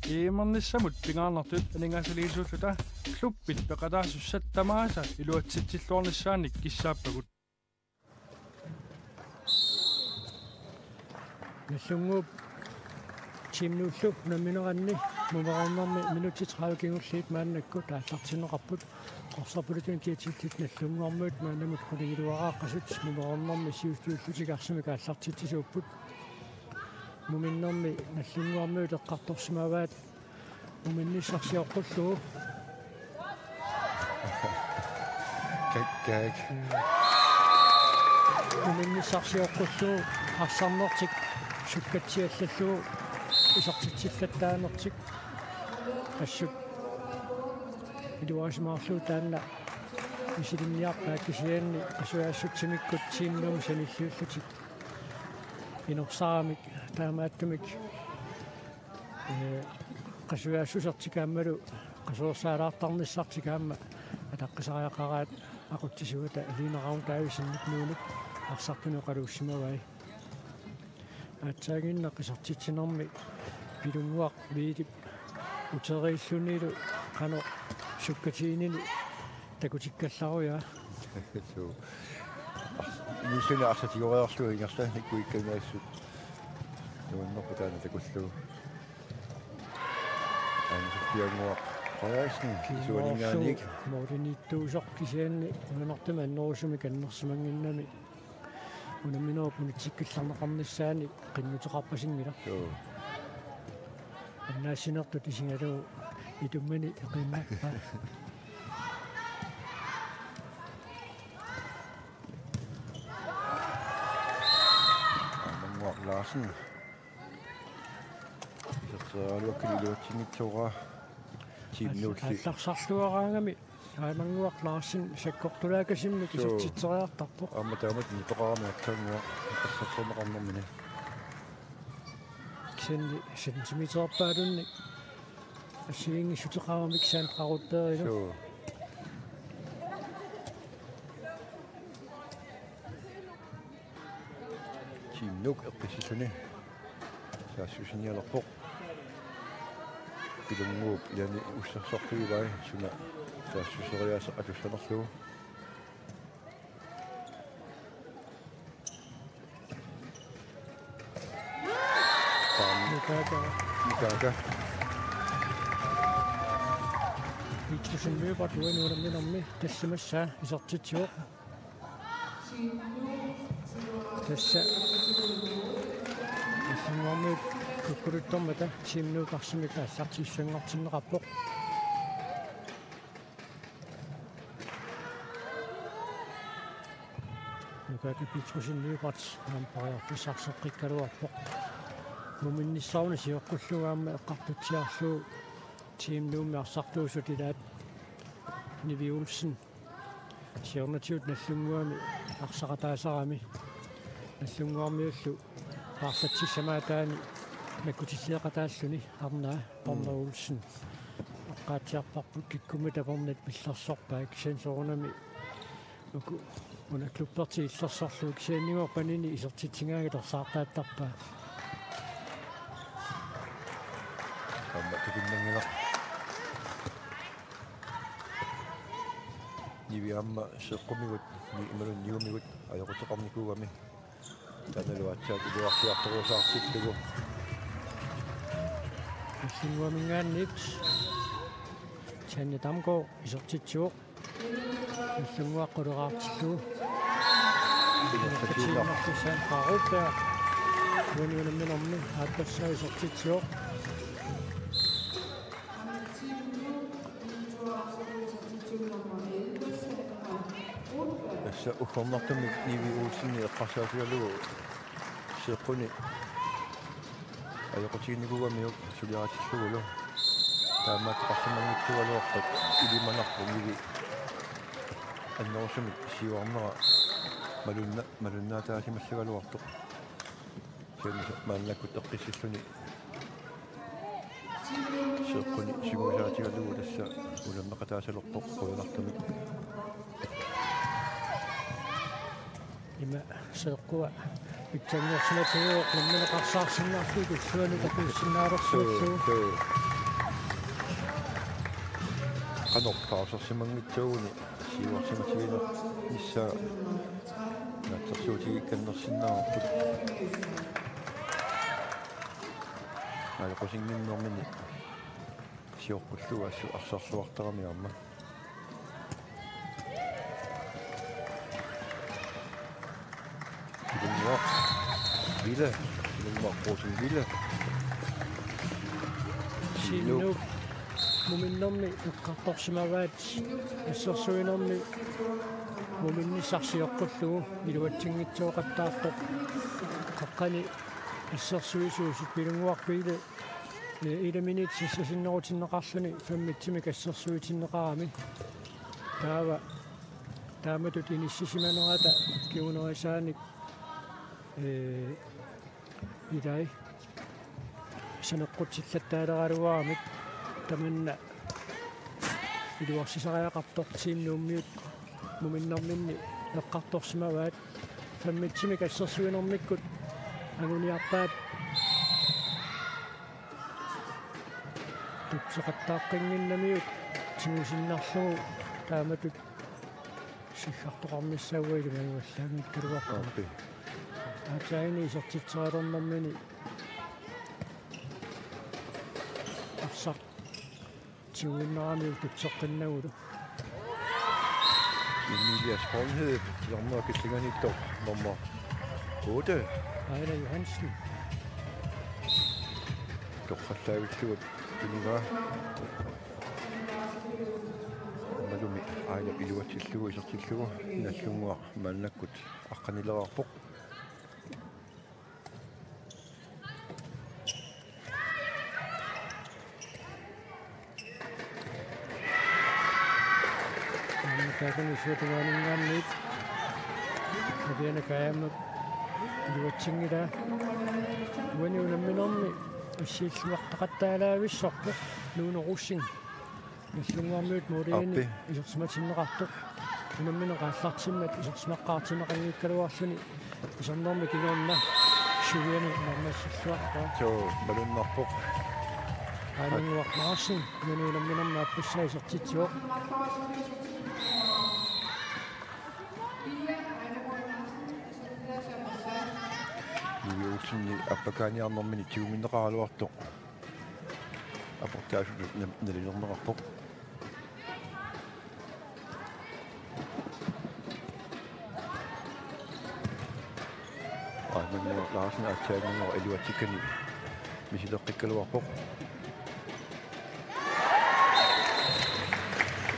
Iimernissамут пингааннартут анингаасалиисууллута клуппит пеқалаасуссаттамааса илуатситсиллуорнissaанник киссааппагут Нассунгуп тимнуллуп наминеранни мумераннарми минути 30 кингуллиит мааннакку тааллартинеқарпут qorsorpulutun kiatsillit nalluunguarmuut maanamut quligiluaraaqasut mumераннарми сиустууллутигарсуми кааллартитсисууппут муминнэрми наллунгуармуут эққарторсимаваат муминниссарсиоққуллугу гэг муминниссарсиоққуллугу арсарнертик суккатсиаллаллугу исартитсиллаттаанертик ассук идуасмаарлуу таанна исилинниарпаа кисианни асуаассутсимиккут тимнум саниллиуллутик инорсарамик таамааттумик qasuaasusartikaammalu qasuersaalaartarnissartikaamma ataqqisariaqaraat aquttisuuta aliineraun taavisinnik nuunuk arsartuneqaluussimavai aatsaaginna qisartitsinermi pilunguaq viitip uteriillunilu qano sukkatiinini takutikkallaruja so nisuni arsatigoreerlu ingerla nikkuikkangaassut tuannerputaana takullu ansupianguaq qoyaasni suulinngaanik moodiniittuusoq kisianni unanertuma annerusumi kannersimanginnami unamminerupuni tikkallarneqarnissaani qinnuteqarpasingila annaassinertu tisingaluu itummani iqimmappa Larsen. Så lukkililuatsinitsuura 10 minutter. Allarsarluaraangami aimangguaq Larsen sakkortulaakasimmi kisitsitseriartarpoq. Amma taamat nipeqaarmiartaangua assarsorneqarnermini. Kisanni sentimeterpaalunni assiingi suteqaramik saan qarutterilu. Nuk eqqissuni saassusinialerpoq pilunguup ilani ussarsortuivai suna saassuseriaasa atussanerlugu Nikaka Itlusun myypat luenuulamminermi tassimassaa isortitsiuq tässä Nuamut kukuruttomata simnuuqarsimika assartissanngortinneqarpoq Nukaka pitrusinniuqat nampariarfissarserqikkaluarpoq muminnissauna siоққуллугаама эққартутсиарлуу тимнуумми арсартуусутилаат Nivi Olsen сиорнатиут наллунгуами арсақатаасарами наллунгуармиуллу Parsatissamaataani nakutilleeqataalluni arnaa Borna Olsen qaatiarparput kikkumita pornat pillersorpaa kisansorunami uku una klubberti illersorlu kisaanniuarpanini isertitsingaagilorsaartaattarpaa amma tukinnangila nivi amma seqqummigut ni imalun niumigut ajoqutteqarnikuugami Tanaluatsaat iluarsiartoruusaartitlugu Иллунгуамингааннит Танни Дамгаard исертитсуоq иллунгуаққулераартиллуу илэртатииннартусаан паруппаа униунамминэрми ааттассаа исертитсуоq assa ukhornartumi Nivi Olsen eqqarsaasigalugu seqquni ajoqutiinnikuuamiuq suliaraatillugulu taamaatteqarsimangittugaluarpat ilimanarpu Nivi annerusumik siuarnera malunnaataasimallugaluartoq sianisa maannakkut eqqissilluni seqquni siguusaatigalugu tassa ulammeqataasalerpoq qoyunartumik Ima seqqua Victor Nilsson er til at man har sagt sådan noget, det er svært at kunne sige noget. qanorpaarsorsimangitsuuni siuarsimasiino issa natsersuuti kannersinnaarput aloqosinginnermini siorpulluga assu arsarluartarami amma Ville Ville Sinnu muminnermi eqqartorsimavaat assersuinermi muminnissarsiоққуллугу илуатсингитсуоқаттаарпоқ қаққани ассерсуисуусит пилунгуарпииле 1 минут сиссасиннерутиннеқарлүни 5 митсими кассерсуитиннеқарами тааматут иниссисиманерата киунерисааник идай санеққутсиллаттаалералуарамик таманна илуарсисариақартортиимнууммиут муминнэрминни эққарторсимаваат 5 митсими кассерсуинермиккут агуниарпаат тутсеқаттааққингиннамиут тигусиннарлугу тааматут сиххартоқармиссаугуилумагуаллаагит калуарпарпи атаини сертитсаалернэрмини арсақ тигуиннерамиу тутсеққиннагулу Emilia Strømhed nummer Gitlingernitor nummer 8 Ejler Johansen Dokkerslavisluut Diniva Malumi Ejler Iluatillugu isertillugu nallunguar maannakkut aqqanilerarpoq Takkan isuutugaaninggaanniit apiana kaayammak iluatsingila uaniunamminermi ассииллуартақаттаалаависсорпоқ нуунеруссин наллунгаамиут мулиини исерсиматиннеқартоқ унамминеқааллартиммат исерсимаққаартинеқангиккалуарлүни исернэрми кигорна сувиани нормассиллуарпаа тоо балуннарпоқ аалингуарнарсин нунуунамминерма аппуссаа исертитсуоқ Ni appakaaniarnermini tiuminneqaraluartoq aportaasut nalinernerarpoq Manni Larsen atsaannerner eluatikani misileqqikkaluarpoq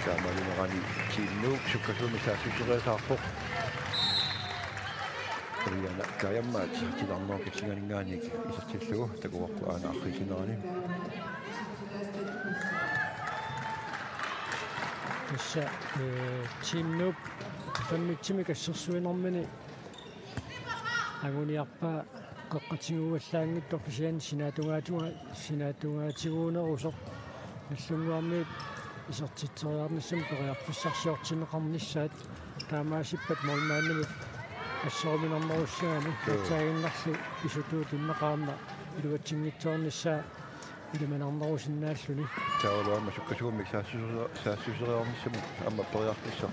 Taamalinerani tiinnuuk sukkasuumi saassusereesaarpoq Riana kayammaat tilarnor kitsinganinngaanik isartillugu takuarpu aana arrisinerani Issa tiimnuup fammitsimik assersuinermini aguniarpaa qoqqatiguullaangittor pisian sinaatungaatigууnerusoq наллунгаамиит исертитсериарниссам периарписсарсиортинеқарнissaat таамаасиппат мормааннамут ассооминернеруссаами таагиннарлу исутуут иннеқаама илуатсингитсоорнissaа илиманарнерусиннааллуни таалуама суккасуумик саассусериарниссаму амма периарписсар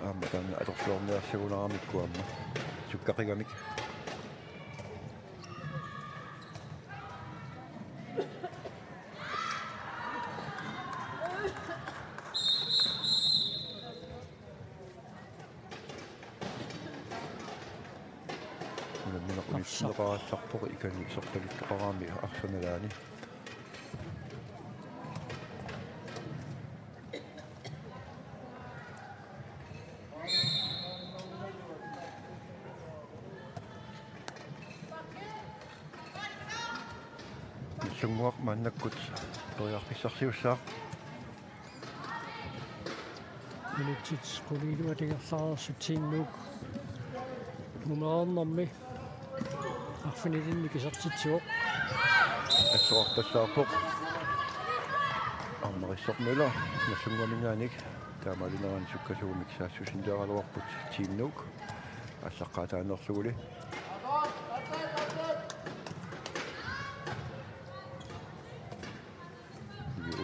амма таана аторфлуорниарсагуларамикку амма суккақигамик Naqaartarpoq ikani sortavittoqaraami arsanalaani Sumuaq mannakkut periarpissarsiussaaq minutsit quliilua tingerlaarsutsiinnuuk mumeernermi арфинилинни кисартитсуоқ ассоортассаарпоқ арнерissорнула нассунгамингааник таамалинеран суккасуумик саассусинлеэралуарпут тиимнук ассаққаатаанерлугули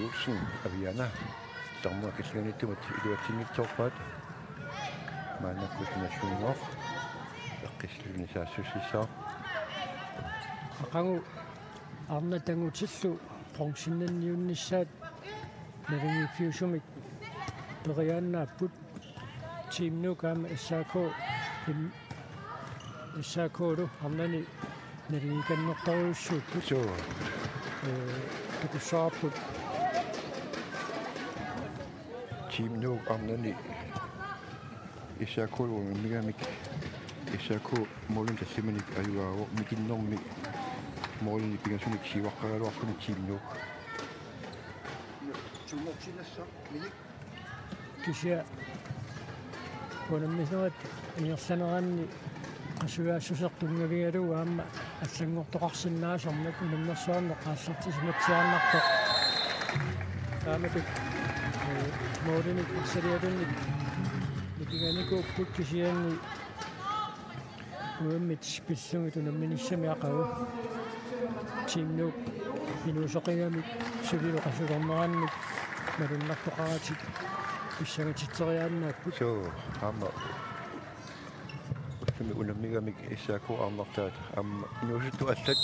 Olsen Aviana Tarma Kislanittumat Iluatingitsorpaat Maanakkut Nassungor Eqqisluuni saassussissaa Aqangu arna tangutillu pronksinanniunnissaat naringifiusumik periannaaput teamnukaama issaakoolu arnani naringikannertoruussuutput so tukussaarput teamnuuk arnani issaakoolu migamik issaaku molun tassimanik ajuaavo mikinnormi moluni pingasunik sivaqqagaluarfuni teamnuuk sumortinassa minik kisia konammisnerat ingersaneranni qasuaassusertungavigalu aamma аллангортоқарсиннаасарнак унаммерсуарне қаассартисиматсиарнарто тааматик моодиник арсалиалунник никиганикууппут кисианни уэммит пиллугит унамминиссами ақагу тимнук инуусоқигамик сувилу қасулернеранник малуннартоқаратик иссагатитсериааннааппут so amma kimi unammigamik issaaku arnartaat amma inuusuttu allat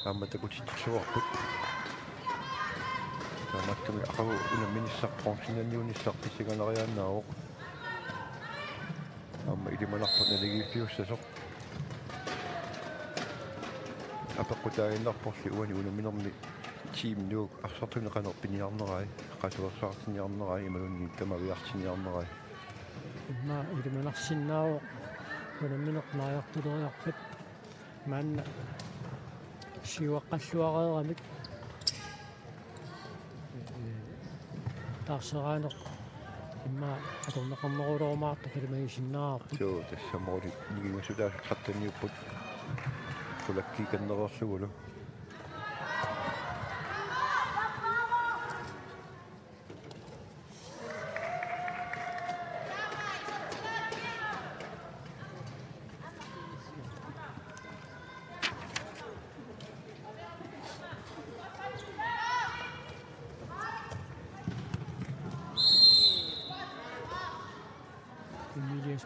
amma takutitsuarput taamakkami aqagu unamminissarpronksinanniunissarpissiganeriaannaaroq amma ilimanarput naligiifiussasoq апеккутаагиннарпорли уани унаминерми тимнук арсартунеқанерпиниарнерай qasuersaartiniarnerai ималунни тамавиартиниарнерай имма илиманарсиннаавоо унамминеқнаajартулериарпат маанна сиуаққаллуареерамик таарсераанеқ имма аторнеқарнерулерумаарту калимагисиннаарпут so тассамоли нигингасулаа қаттаниуппут сулаккиканнерерлугулу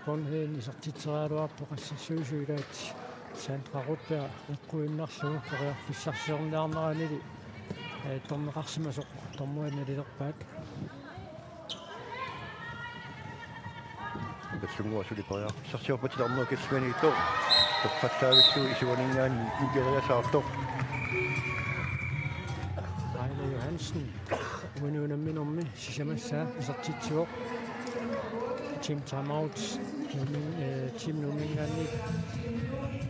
Spånheden i sortitseraluarpu qassissuusuilaat saantraruppa eqquinnarlugu qoriarfissarsiorniarneranili torneqarsimasoq tormuannalilerpaat тассунгуа сулипариар сарсиорпатиларнеру каллуаниитто тоққаттаагиссуу исуанингаани игериасаартор Ejler Johansen unuunamminormi sisamassaa isortitsuoq team timeouts team numingaanni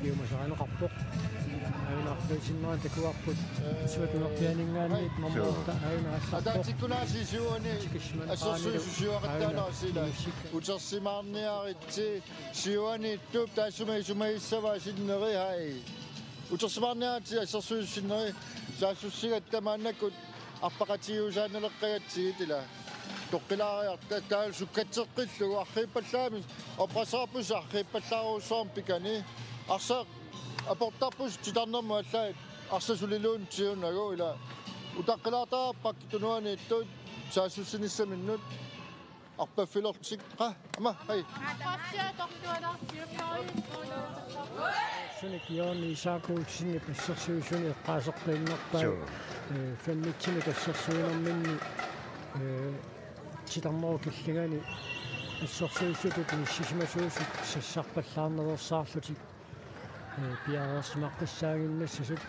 piumasaraneqarpoq ainaarluisinneran takuarput suatunerpianingaanni marmuuta ainaallarpoq атаатиккунаасисуани ассорсуусуараттаанаасила утерсимаарниаритси сиуани туп таасумаисумаиссава синнери хай утерсимаарниарити ассорсууссиннери саассуссигаттамааннаккут арпақатиусааналеққагатсигитила тоққилаариарта таал суккатсеққиллугу архиппаллаами опрасаарпус архиппаллааруусоорм пикани арса апортарпус титарнерму аллаа арсасулилуун тиунагу ила утаққилаартарпак тунуанииттуут саассуссиниссаминнут арпаффилортик қа ама хай Sunik Jørgen Isaakoutsinni passersuusuni eqqaaseqqiinnerpaa fammitсини тассерсуинэрминни титармору киллигани ассерсуиссутут миссисимасуусут сассарпаллаарнерерсаарлутик пиареерсимаққиссаагиннассасут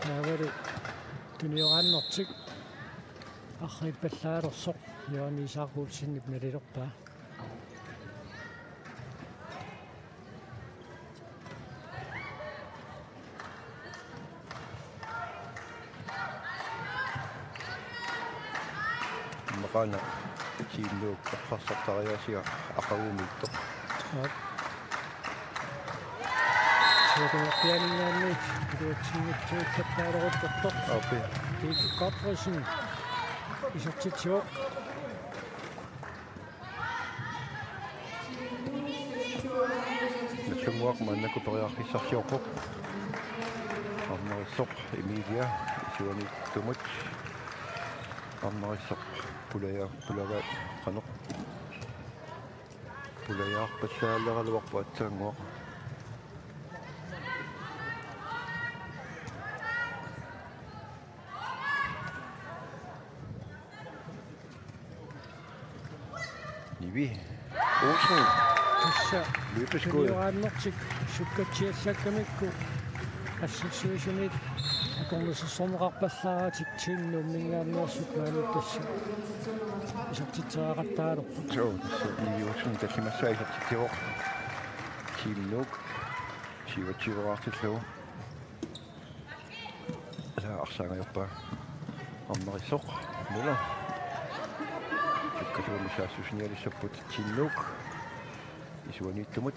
таавали туниорааннэртик арриппаллаалерсоқ Jørgen Isaakoutsinni налилерпаа мақана тимнук тоққарсартариасига ақавумиттоқ Pianingaanni tuutsinnitsuuттаалерутторtoq апи киккаприсин исертитсуоқ нассунгуақ маннаку периарфиссарсиорпоқ арнерissоқ Эмилия исуани тумут арнерissaq pulava qanoq pulajaarpallaалералуарпа атсаангуақ Nivi Olsen Tässä løbeskud Tuniurannertik sukkatsiassakkamikku ассерсуисунит акорнусерсорнеқарпаллааратик тииннууммингааннерсут маалу тасса исертитсеқартаалерпут joo Nivi Olsen такимассаисартитиоқ тимнук тивативераартиллу ала арсаангайорпа арнерissоқ мула суккатуумисаассусниалиссаппут тимнук исуаниттумут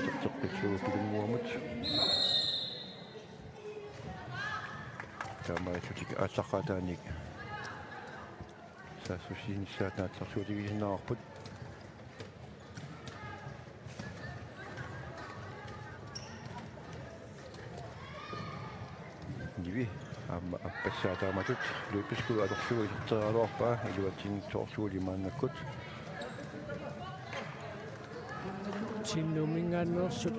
тертеққиллугу пилунгуамут таамаатутик ааллаққатааник саассусиниссаатаатсарсуутигисинаарпут Nivi amma аппассаатааматут луиппискуи алорлугу исертералуарпаа илуатсингторлугу лимааннаккут тииннууммингааннерсут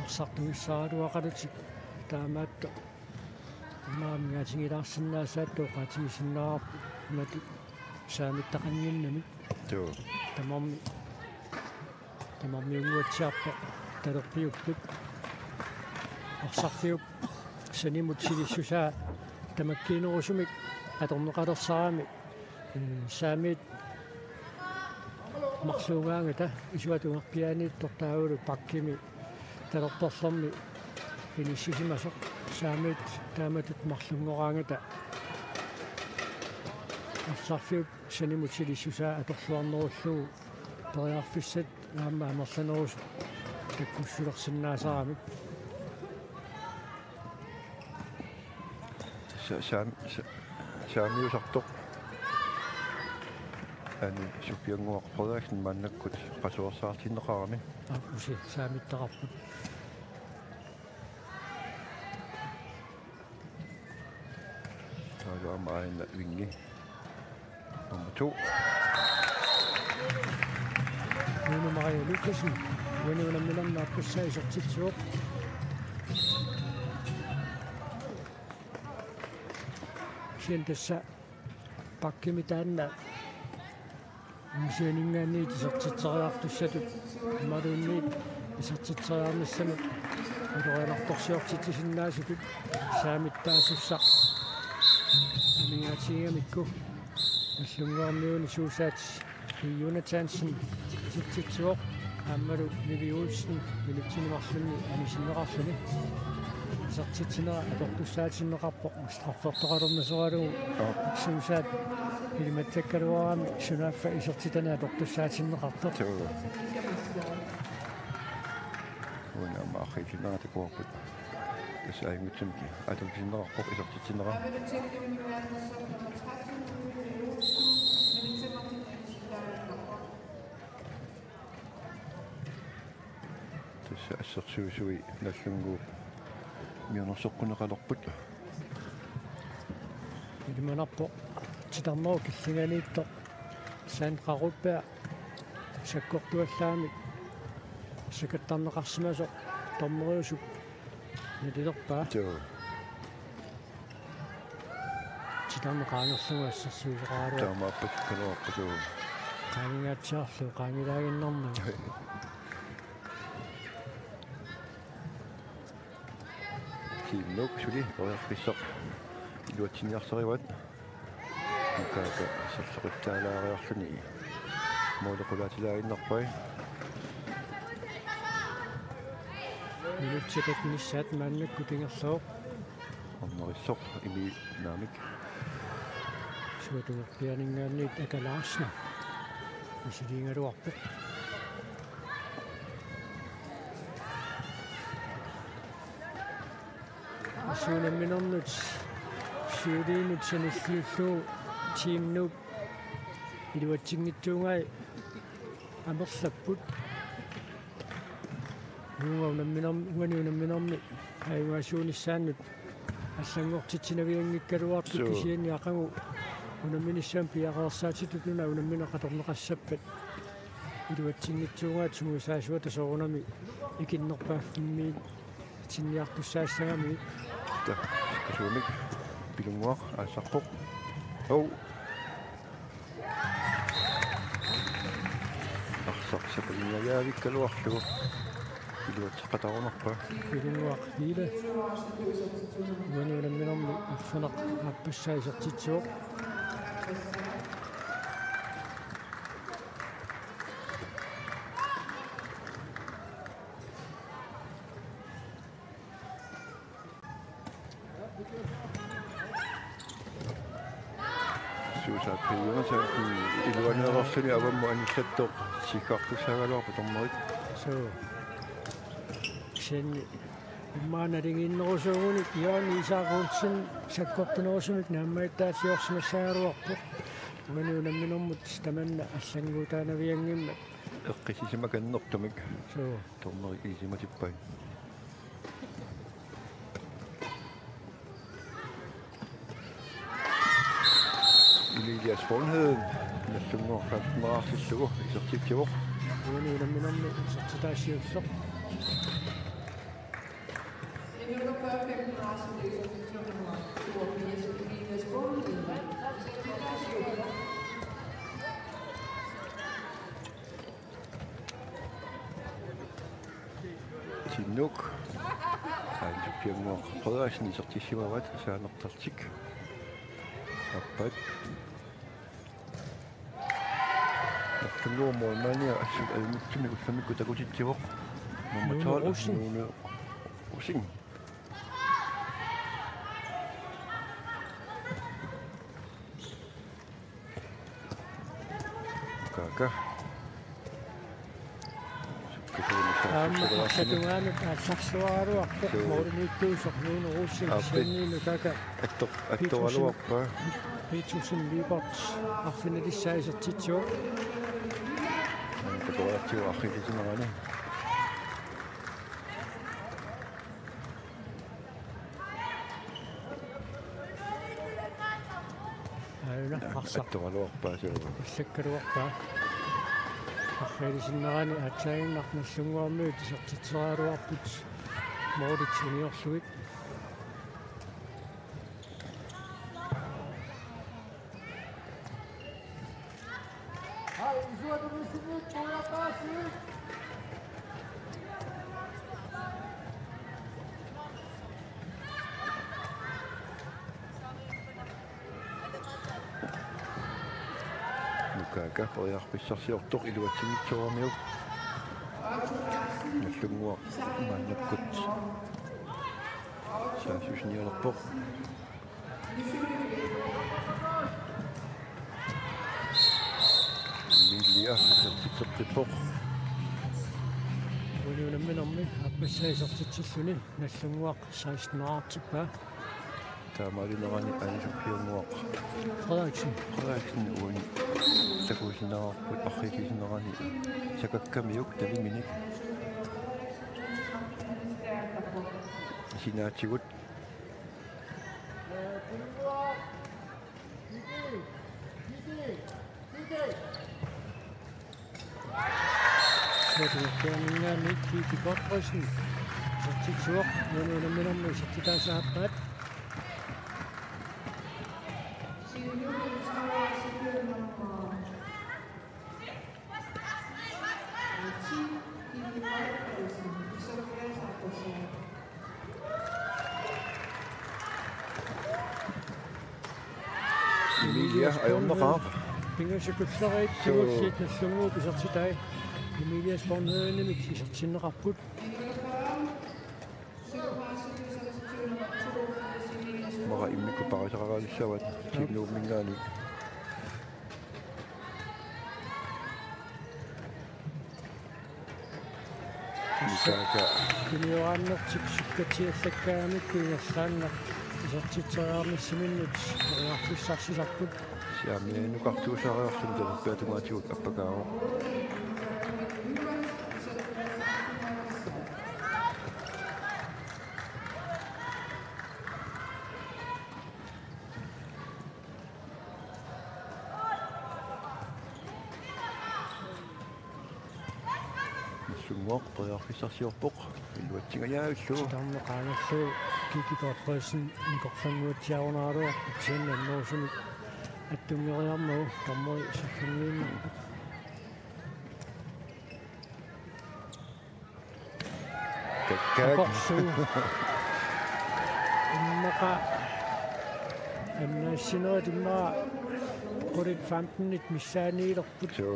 арсартуиссааруақалутик таамаатто маамиатингилаарсинаасаатту qatigisinnaarpu matu saamittaqanginnami joo тамармиунгуатсиарпа талерпиуппут арсартиуп санимутсилиссусаа тамаккиинерусумик аторнеқалерсаами саамит марлуугаангата исуатунгерпианииттортаагулу паккими талерторлерми иниссисимасоқ саамит тааматут марлунгораангата арсарфиуп санимутсилиссусаа аторлуарнеруллугу периарфиссат аама амерланерус таккуссулерсиннаасарамик saamiusartoq ani supianguarpodaaksin mannakkut qasuersaartinneqarami уси саамиттақарпут taluamaina vingi nummer 2 Nuno Maria Lucasen вануунаммиларнааппассаа исертитсуоқ сиентасса паккими таанна мисианингаанниит исертитсериартуссатут малуунниит исертитсериарниссамут улориаларторсиортитсиннаасутут саамиттаасуссақ амингатигамикку аллунгуарниуни суусаатс Jonathansen титсуоқ аммалу Nivi Olsen милитсинуарлуни амисиннеқарлуни сертитсинера атортуссаатиннеқарпоқ страффертоқалернасуалугу суусаат илиматтаккалуарами сунаффа исертитана атортуссаатиннеқартоқ уна маахитинаатикуарпут тасаимутсумки атортиннеқарпоқ исертитсинера ассерсуусуи наллунгуу миунерсоққунеқалерпут илиманарпо титарнеру киллиганиитто саанқаруппа саккортуаллаами сакаттарнеқарсимасо тормериусуп налилерпаа титарнеқаанерлугу ассерсуусеқаалуа таамааппат калуарпасуу qaangigaatsaarlu qaangilaaginnarnam tiimnuk suli oriarpissoq iluatsiniarserivat укаата серлеқиттаалаариарлуни моолеқулаатилаагиннарпай минутсиқат ниссаат мааннакку тингерлоо орнерissоқ ими наамик суутугерпианингаанниит акалаарсна исилингалуарпут асуунамминернут сиулиинут саниллуллуу тимнуп илуатсингитсуунгаи амерлаппут уануунамминорми аюгаасуунissaannут аллангортитсинавиангиккалуартут кисианниақагу унамминиссаам пиақарсаатитутуна унамминеқаторнеқассаппат илуатсингитсуунгаат сумусаасуа тасорунами икиннерпааффимми тинниартуссаассагами та касуник пилунгуар аасарпоқ оу арсарсапалингаяавиккалуарлугу илуатсеқатарунарпа пилунгуақ хила уануунамминорми арфанеқ аппассаисертитсуоқ суусааппиугасаакку илуанеерсуни авамму аниллаттоқ сикартуссаагалуарпа тормерит so sen иммааналигииннерусуугуни иони исаагуутсин саккортунерусумик нааммаиттаатиорсимассаагаруарпу уануунамминэрмут таманна аллангуутаанавиангимма эққисисима каннертумик so тормерит исиматиппай Elias Bornheden нассунгор фатмаарлиллугу исертиккивоқ уануунамминэрми сертитаассиуссоқ Tinuk ааллуппиангуақ қодаасни исертиссимават саанертартик аппат Тулуумоо мания ассут алмуттими улламикку такутитсивоқ номматаал нууну усин кака саккуаанут аалларсуаруарпо моорнииттуусоқ нуунерууссин сианниину кака атторалуарпа Petersen Libert арфиналиссаисертитсуоқ такоратиу ахилисинерани аана арсақ атторалуарпаа суу иллаккалуарпаа арфиалисиннерани аатсаагиннарнассунгуармиу тисертитсераалуарпут мооритсуниорлугит Nukaka poriarpissarsiortoq iluatsigitsuarmiuq наллунгуа мааннаккут саасусниалерпоқ милиа сертитсеққиппоқ униунамминэрми аппассаисертитсиллуни наллунгуақ 16-аартиппаа таамалинерани анисуппиунгуақ Frederiksen уани такуусинаарпут аррикисинерани сакаккамиук талиминик синаатигут Sætterningaani Kiki Godfredsen sertitsuoq uaniunamminermi sertitaasaappaat Emilia ajorneqaaq pingasukutlerit tuulliit nallunguup isertitai Emilia Bornhedemik isertinneqarput mara immikku parisaragaalissavat kinnuummingaani Nikaaka kiniuaannertik sukkatiallakkaamikku ingerlaannar isertitserearnissiminut uarfissarsilarput siamianukartuusariarlum talerpaatumaatigut appakaaru Summoq priarfissarsiorpoq illuatsingajaagullu Tammeqaangallu kikitorfaasin nikorfanguutiarunaaruar siannannuusuni attungeriarmu tammui sallungiimma kakkaag immaqa annaassinerit immaa qulit 15 missaaniilerput so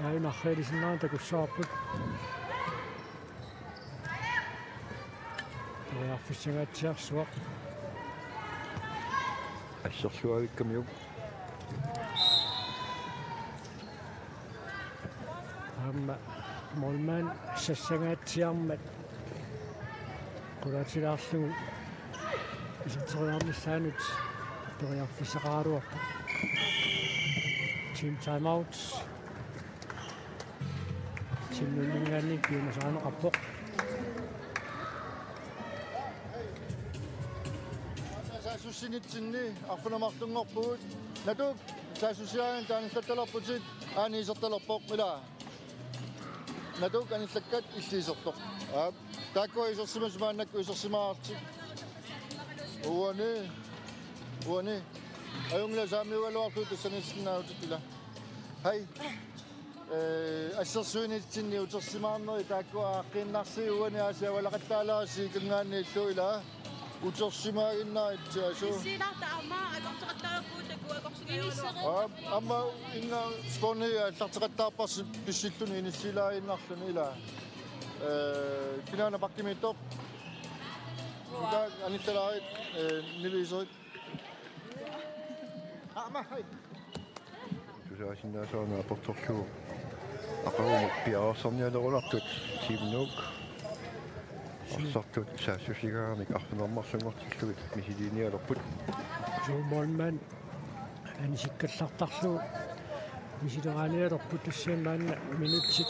aunarreelisinnaан takussaarput toriarfissangaatsiarsuaq asserluavikkamiuk amma molman sassangaatsiarmat qulaatilaarlugu isartoriarmissaanut toriarfissaqaaruaq team timeouts simnunningaanni kiumasaaneqarpoq saasusinitsinni arfunamartungorpugut natuk saasusiaan taanillattalerputit aaniisertalerpoq ila natuk anillakkat illiisertoq taakko isersimasmaannakku isersimaartik uani ayungla saamiualuartu tassanissinnaautit ila hai ассерсуинитсинни утерсимаарнери тааккуа ааққиннарси уани аасиавалақаттаалааси кангааннииллу ила утерсимаагиннарит таасу силартаама акортеқаттаагуутакку акорсигиуалуа амма инна спони аттартеқаттаарпарси писсиллуни иниссилааиннарлуни ила кинаана паккимиттоқ уга анитталаарит нивисерит ама хай тусаасиннаасаана апорторлугу ақарумук пиаарсарниалерулартут симнук арсартут саассусигааник арфинермарсунгортиллугит мисилиниалерпут жумолман анисиккаллартарлу мисилерааниалерпут тассианнаанна минутсит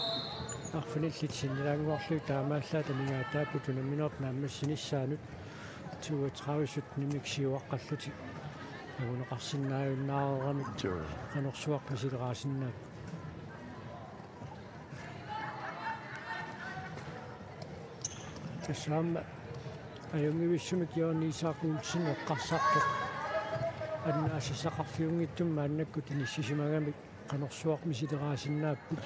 арфиниллитсиннилаангуарлу таамааллаа тамингаатааппут тунамминерт нааммассиниссаанут 32 нимиксиуаққаллути агунеқарсиннааюннаарерами канорсуақ мисилераасиннаап тассаама аюнгивиссумик яонниисаақуутсин эққарсартоқ аннаасиссақарфиунгиттумма аннакку тиниссисимагамик канорсуақ мисилераасиннааппут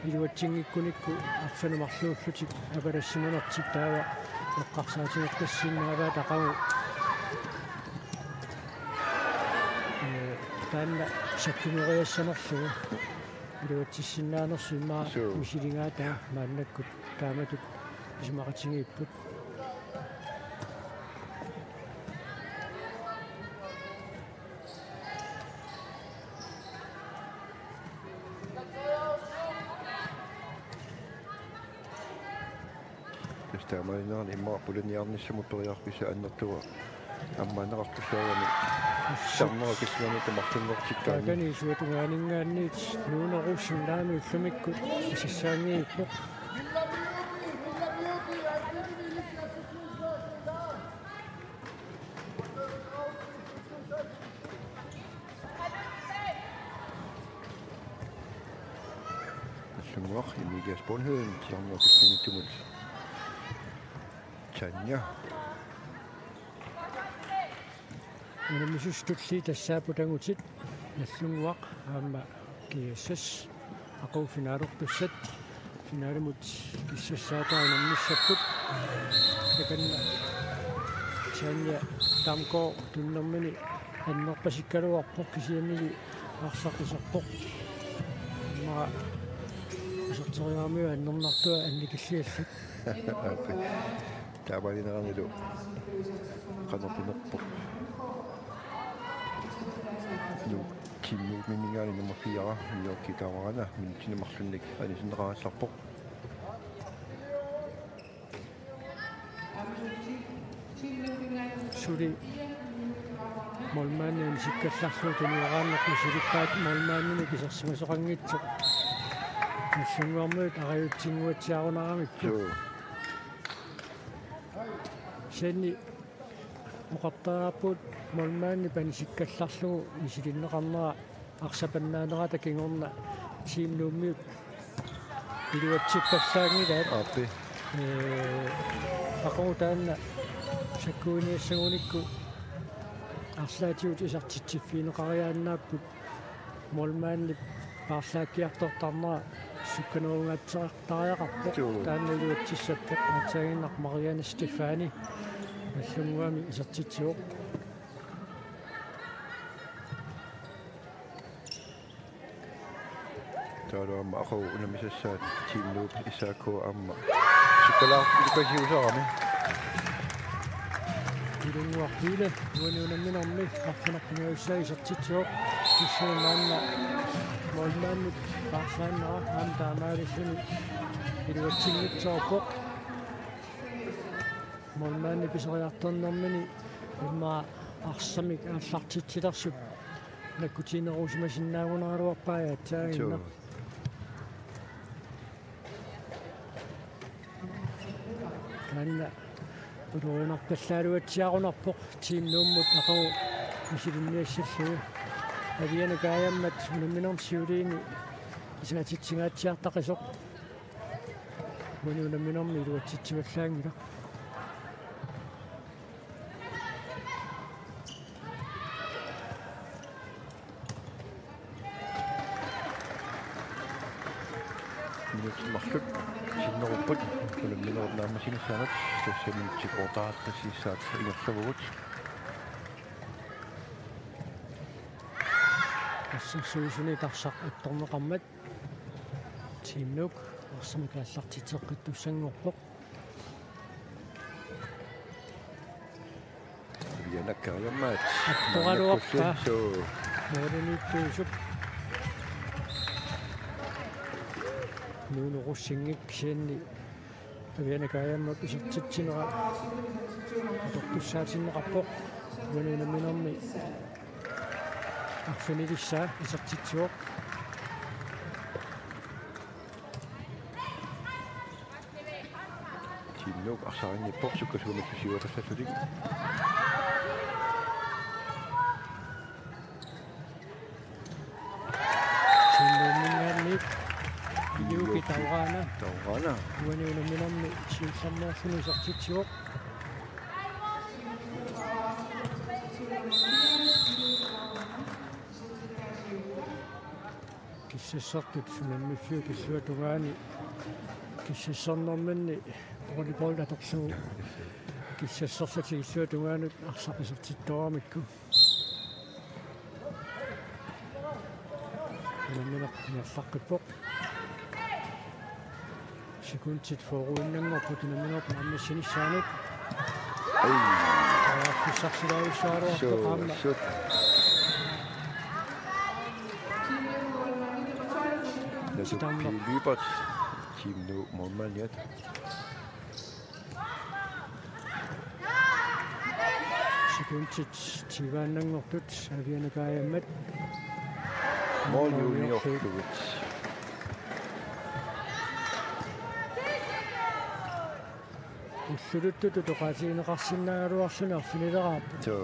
илуатсингиккуникку арфанумарлууллутик апалассиманертик таава эққарсаатигеққиссиннааваа тақагу таанна саккумериассанерлугу илуатсиссиннаанерсу имаа мисилингаатаа мааннаккут тааматут исмақатингииппут стамайнаар иммаарпулиниарниссамут периарписа аннертуа аммаанеқартуссаагами сарнера киссуанита мартунгортиккаани кани суутунгаанингааниит нуунерусиннаами уллумиккут исассаангииппоқ сумуақ имигиаспонheden сарнера киссуаниттумут Tanja. Мисустулли тассаапутангутит наллунгуақ аама киассас ақуфинаалертуссат финаалимут киссассаатаанаммиссаппут таканна Tanja тамко туннэрмини аннерпасиккалуарпоқ кисиамили арсақисарпоқ маа сорториармиу аннернартуа анникиллиаллут таабалинеранилу канапинерпоқ ну киммуут мимингаани номер 4 миокки таварана минутинемарлунник анисинераалларпоқ сули молмаанин сиккалларлуу тунуарааннерпу силиппаат молмааннини кисерсимасоқангитсоқ нассунгуармуут ариутсингуатсиарунерамикку сенни оқартааппут молмаанни панисиккалларлугу исилиннеқарнера арсапаннаанерата кингорна tiimnuummiut iluatsippallaangilaat Appi. aqutaanna sakkuuniassagуникку арслаатиут исартитсиффиинеқариааннааппут молмаанни паарлааккиартортарнера сукканерунгатсеқартариақарпа таанналуатсиссаппеқ атсагиннақ Мариана Стефани аллунгуами исартитсиоқ Taadam ako unamisassaat tiimnuup isaako amma sukalaartukasiusarami илунгуарпиле уануунамминарми арфанаққингуиссаа исартитсиоқ киссууннаанна молмааннут паарлааннера аам таамаалиссуни илуатсингитсоорпоқ молмаанни писериарторнэрмини имма арсамик ааллартитсилерсуп наккутинерусимасиннаагунералуарпаа атсаагинна канна удуинарпаллаалуатсиарунарпоқ тиимнууммут ақагу мисилинниассаллугу авианакаяммат унамминерсиулиини исаатитсигаатсиартақисоқ унамминерми илуатситсиваллаангила марлук синнеруппут уламминернаамасинissaamat тассамитсикортаартассиссаат илерлавгут ассерсуисуни тарсақ атторнеқармат тимнук арсамикааллартитеққиттуссангорпоқ вианаккариаммаат атторалуарпа моодениттуусуп нуунеруссингик сианни авианакаяммак исертитсинера атортуссаатиннеқарпоқ нунунамминерми арфинилиссаа исертитсуоқ тимнук арсааринниппоқ суккасуумассусиуатассаллутик синнуумингаанник юуки таугаана уануунамминерми сиулларнеерсуни исертитсуоқ киссассартут сунаммиссуу киссуатугаани киссассарнэрманни волейбол аторсуу киссассарсати киссуатугаанут арсақисертитторамикку унамминеқ ярлаққиппоқ секундтит форуиннангорпут унамминеқ аммассиниссаанут киссарсилаависсааруартоқаама Løbert team nu målmand секундтит тивааннангортут авианакаяммат mål juniorklubet уллулуттуту тоқаатиинеқарсинаагалуарсуна арфинилерааппа så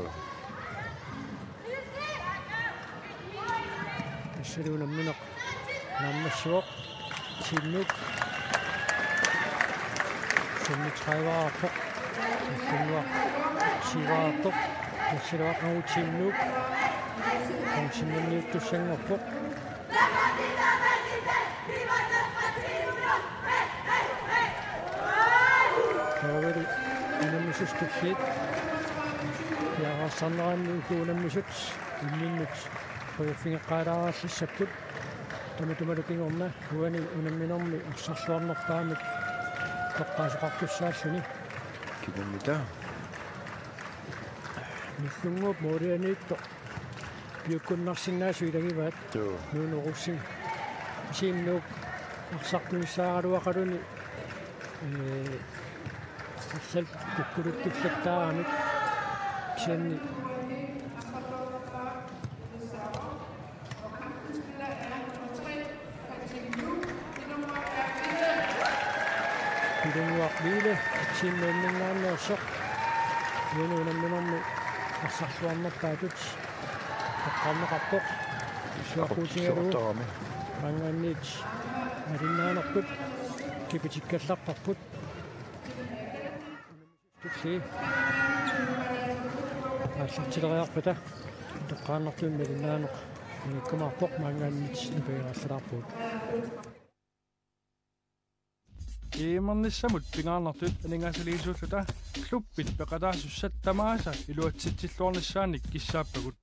ассалуунамминеқ наммассуоқ тимнук суммитраиваарпоқ суммуа сиваартоқ тассалуақнагу тимнук консимминниуттуссангорпоқ тавери инаммисустуксиит яарсарнераанни укуунаммисут инниннут коёффингеққалаарааллиссаппут таматумалукингорна хуани унамминерми арсарлуарнертаамик тоққаасоқартуссааллуни кинамита ниллунгуп морианиитто пиуккуннарсиннаасу илагиваат så нуунерусси сиимнук арсартуниссаагалуақалуни арсал куккулуттуллаттаарамик сианни илунгуарпиле сиимнууннингааннерсоқ нуунамминерми арсарлуарнертаатут тоққарнеқарпоқ суақутингалуу sortarami Manganit Marinaanarput kipitikkallarparput tutsi ааллартилериарпата тоққааннартуун милинаанеқ никкумарпоқ манганнит нипигаалларпут Иимерниссамут пингаарнартут анингаасалиисууллута клуппит пеқатаасуссаттамааса илуатситсиллуорнissaanник киссааппагут